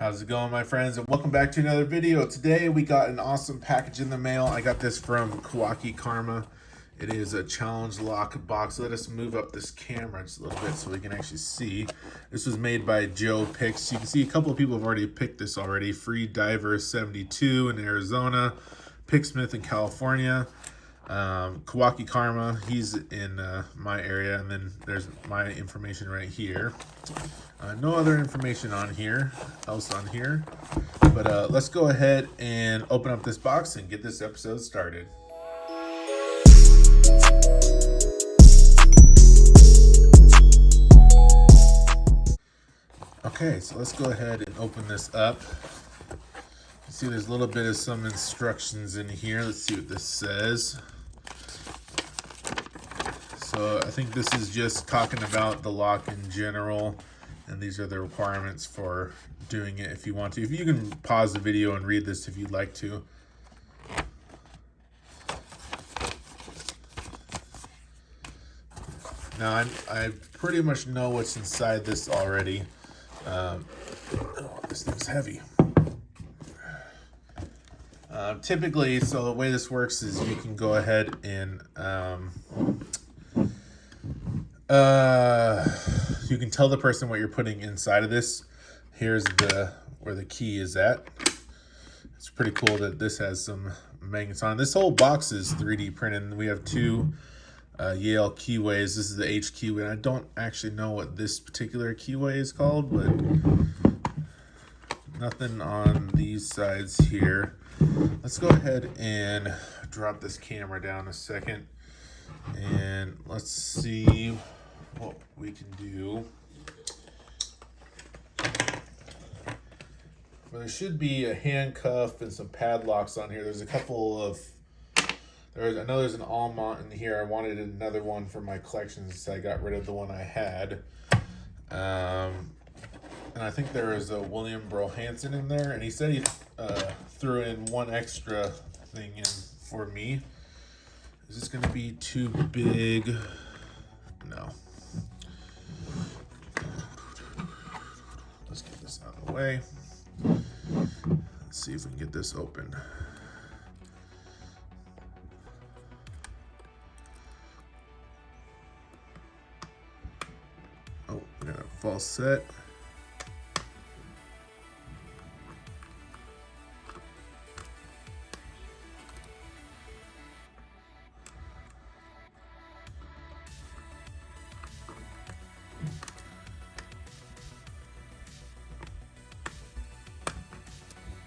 How's it going, my friends, and welcome back to another video. Today we got an awesome package in the mail. I got this from Kawaki Karma. It is a challenge lock box. Let us move up this camera just a little bit so we can actually see. This was made by Joe Picks. You can see a couple of people have already picked this already. Free Diver 72 in Arizona, Picksmith in California, Kawaki Karma, he's in my area, and then there's my information right here. No other information on here, but let's go ahead and open up this box and get this episode started. Okay, so let's go ahead and open this up. You see there's a little bit of some instructions in here. Let's see what this says. So I think this is just talking about the lock in general, and these are the requirements for doing it if you want to. If you can pause the video and read this if you'd like to. Now I pretty much know what's inside this already. Oh, this thing's heavy. Typically, so the way this works is you can go ahead and you can tell the person what you're putting inside of this. Here's where the key is at. It's pretty cool that this has some magnets on. This whole box is 3D printed. We have two Yale keyways. This is the H keyway. And I don't actually know what this particular keyway is called, but nothing on these sides here. Let's go ahead and drop this camera down a second, and let's see what we can do. Well, there should be a handcuff and some padlocks on here. There's a couple of, I know there's an Almont in here. I wanted another one for my collection, so I got rid of the one I had. And I think there is a William Brohanson in there, and he said he threw in one extra thing in for me. Is this going to be too big? No. Let's get this out of the way. Let's see if we can get this open. Oh, we got a false set.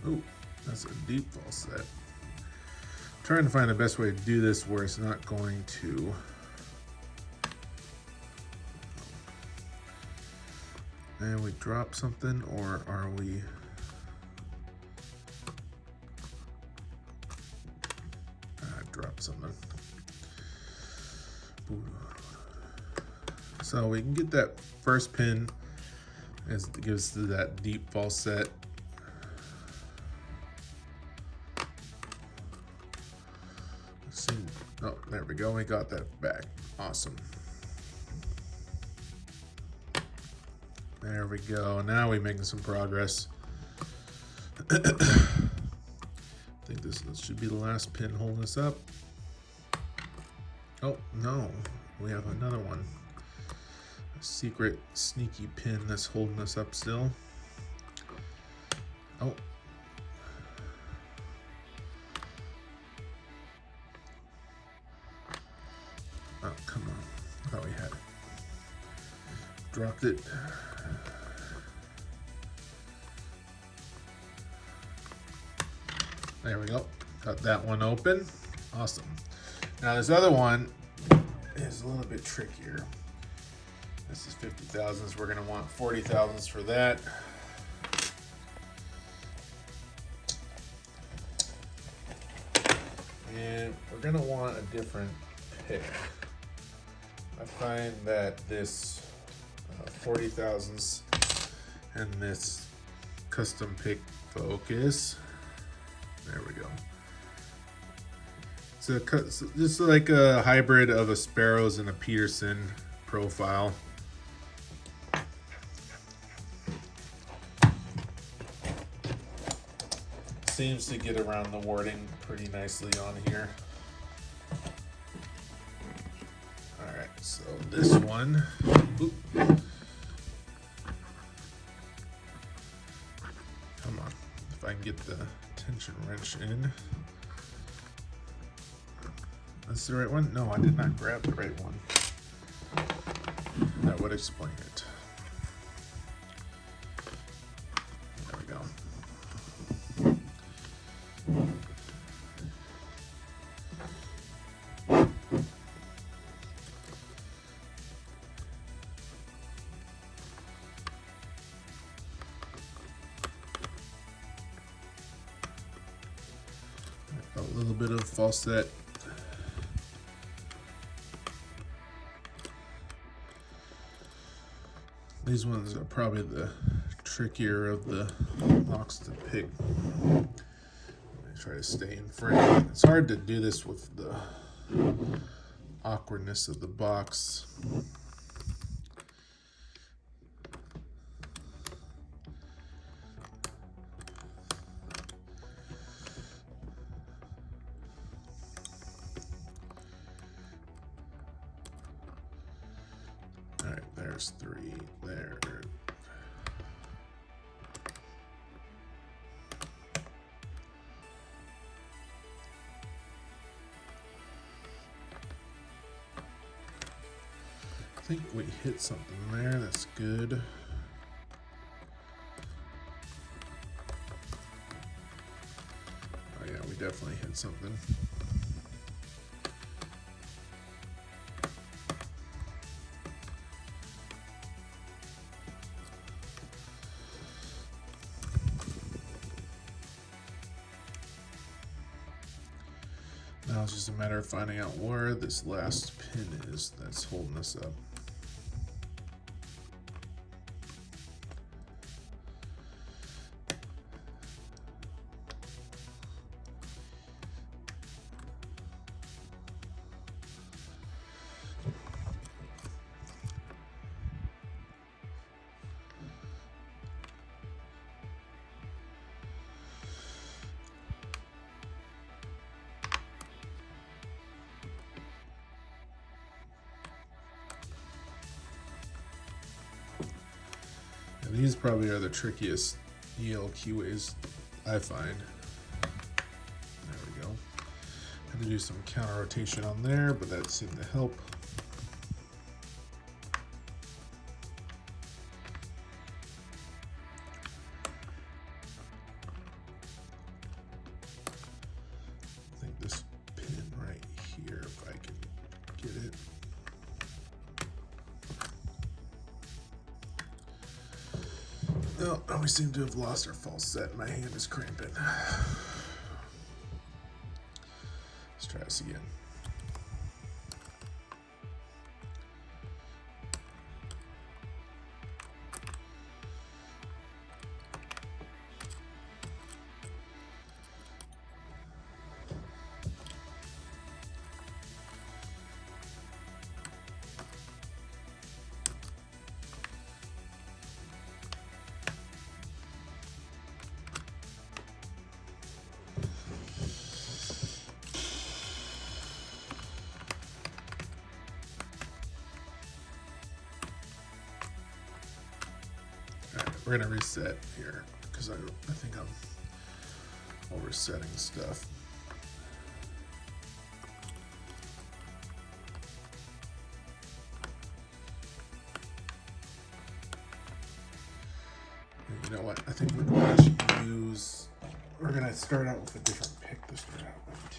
Oh, that's a deep false set. I'm trying to find the best way to do this where it's not going to. And we drop something, or are we? Drop something. So we can get that first pin as it gives to that deep false set. Oh, there we go. We got that back. Awesome. There we go. Now we're making some progress. I think this should be the last pin holding us up. Oh, no. We have another one. A secret sneaky pin that's holding us up still. Oh. Oh, come on. I thought we had it. Dropped it. There we go. Got that one open. Awesome. Now this other one is a little bit trickier. This is 50,000s. We're going to want 40,000s for that. And we're going to want a different pick. I find that this 40,000s and this custom pick focus. There we go. So this is like a hybrid of a Sparrows and a Peterson profile. seems to get around the wording pretty nicely on here. Alright, so this one. Oop. Come on. If I can get the tension wrench in. That's the right one? No, I did not grab the right one. That would explain it. There we go. A little bit of falset. These ones are probably the trickier of the locks to pick. I try to stay in frame. It's hard to do this with the awkwardness of the box. All right, there's 3 there. I think we hit something there. That's good. Oh yeah, we definitely hit something. Now it's just a matter of finding out where this last pin is that's holding us up. These probably are the trickiest EL keyways I find. There we go. Had to do some counter rotation on there, but that seemed to help. I think this pin right here, if I can get it. Oh, we seem to have lost our false set. My hand is cramping. Let's try this again. We're gonna reset here because I think I'm oversetting stuff. And you know what? I think we're going to use. We're gonna start out with a different pick to start out with too.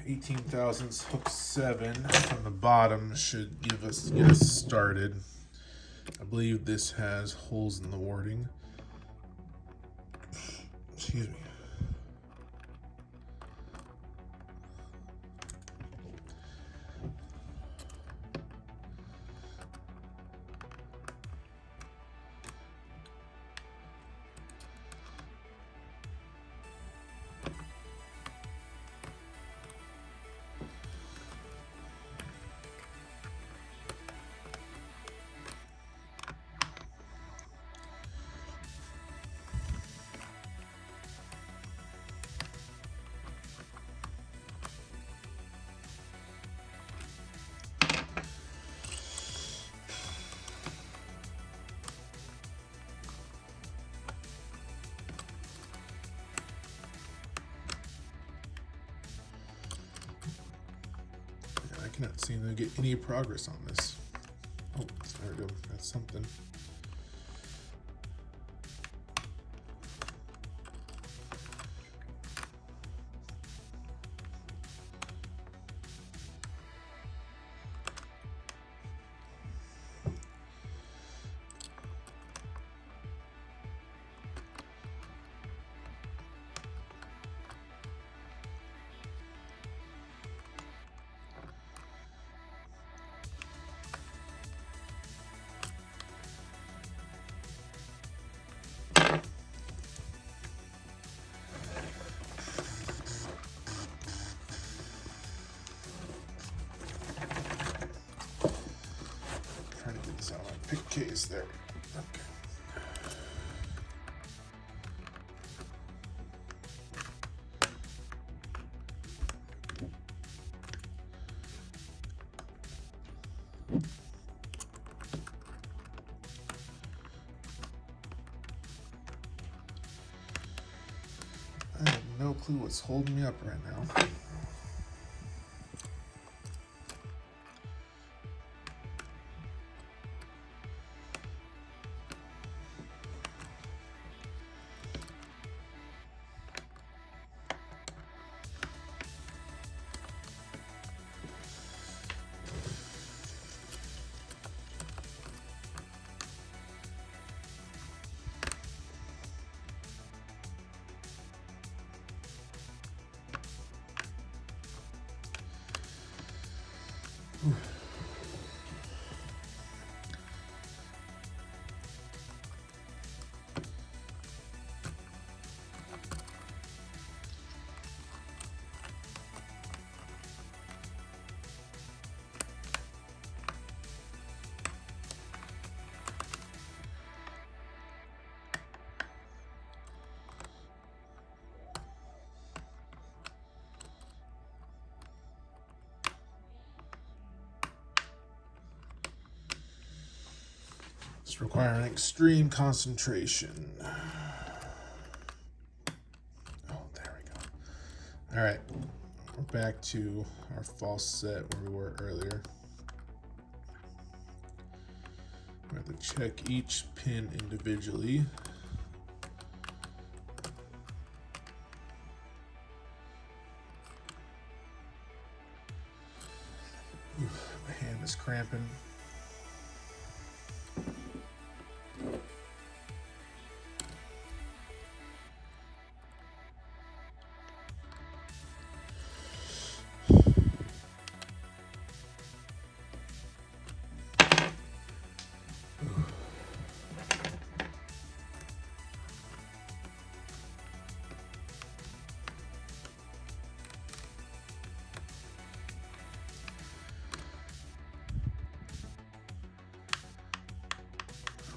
18 thousandths hook 7 from the bottom should get us started. I believe this has holes in the warding. Excuse me. Not seeing them get any progress on this. Oh, there we go. That's something. Trying to get this out of my pick case there. Okay. I have no clue what's holding me up right now. It's requiring extreme concentration. Oh, there we go. All right, we're back to our false set where we were earlier. We have to check each pin individually. Oof, my hand is cramping.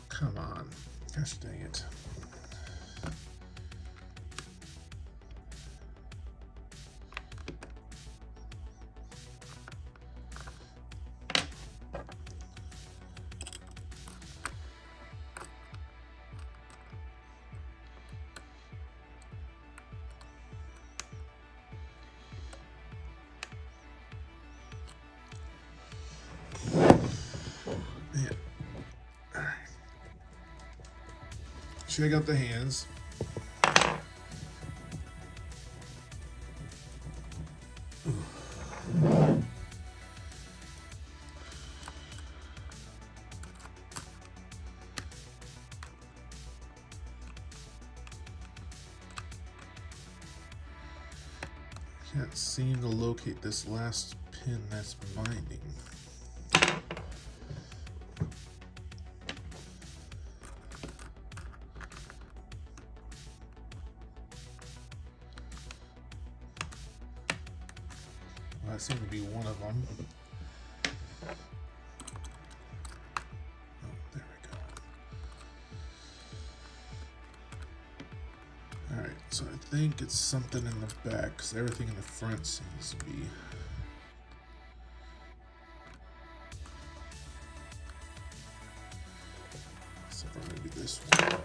Come on. Gosh dang it. Man. All right. Check out the hands. Can't seem to locate this last pin that's binding. Well, that seemed to be one of them. Oh, there we go. All right, so I think it's something in the back because everything in the front seems to be. Except for maybe this one.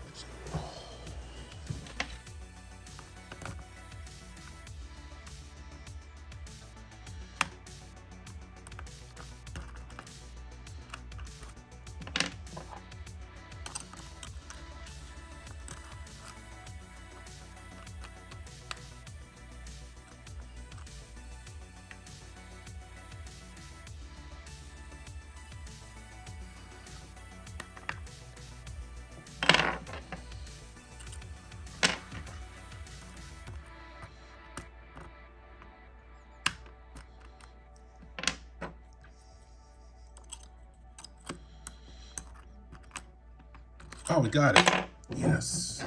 Oh, we got it. Yes.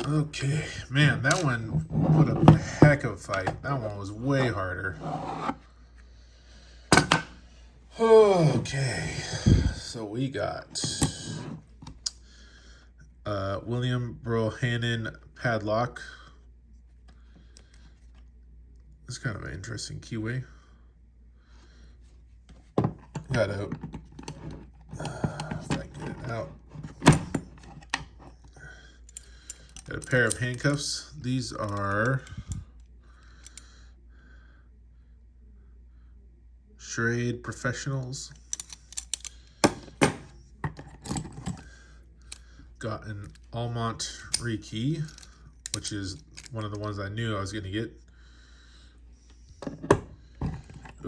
Okay, man, that one put up a heck of a fight. That one was way harder. Okay, so we got William Brohannon padlock. It's kind of an interesting keyway. Got a, if I can get it out. Got a pair of handcuffs. These are Charade Professionals. Got an Almont rekey, which is one of the ones I knew I was going to get.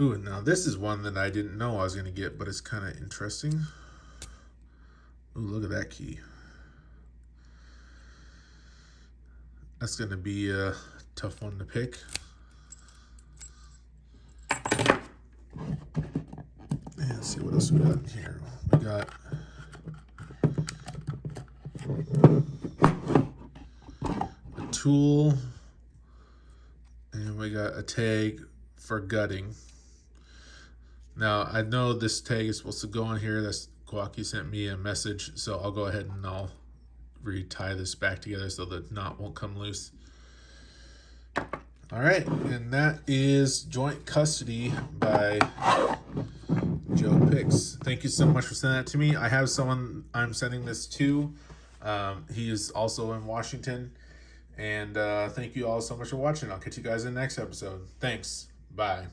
Ooh, and now this is one that I didn't know I was going to get, but it's kind of interesting. Ooh, look at that key. That's going to be a tough one to pick. And let's see what else we got in here. We got a tool, and we got a tag for gutting. Now, I know this tag is supposed to go on here. That's Kawaki sent me a message, so I'll go ahead and I'll retie this back together so the knot won't come loose. All right, and that is Joint Custody by Joe Picks. Thank you so much for sending that to me. I have someone I'm sending this to. He is also in Washington. And thank you all so much for watching. I'll catch you guys in the next episode. Thanks. Bye.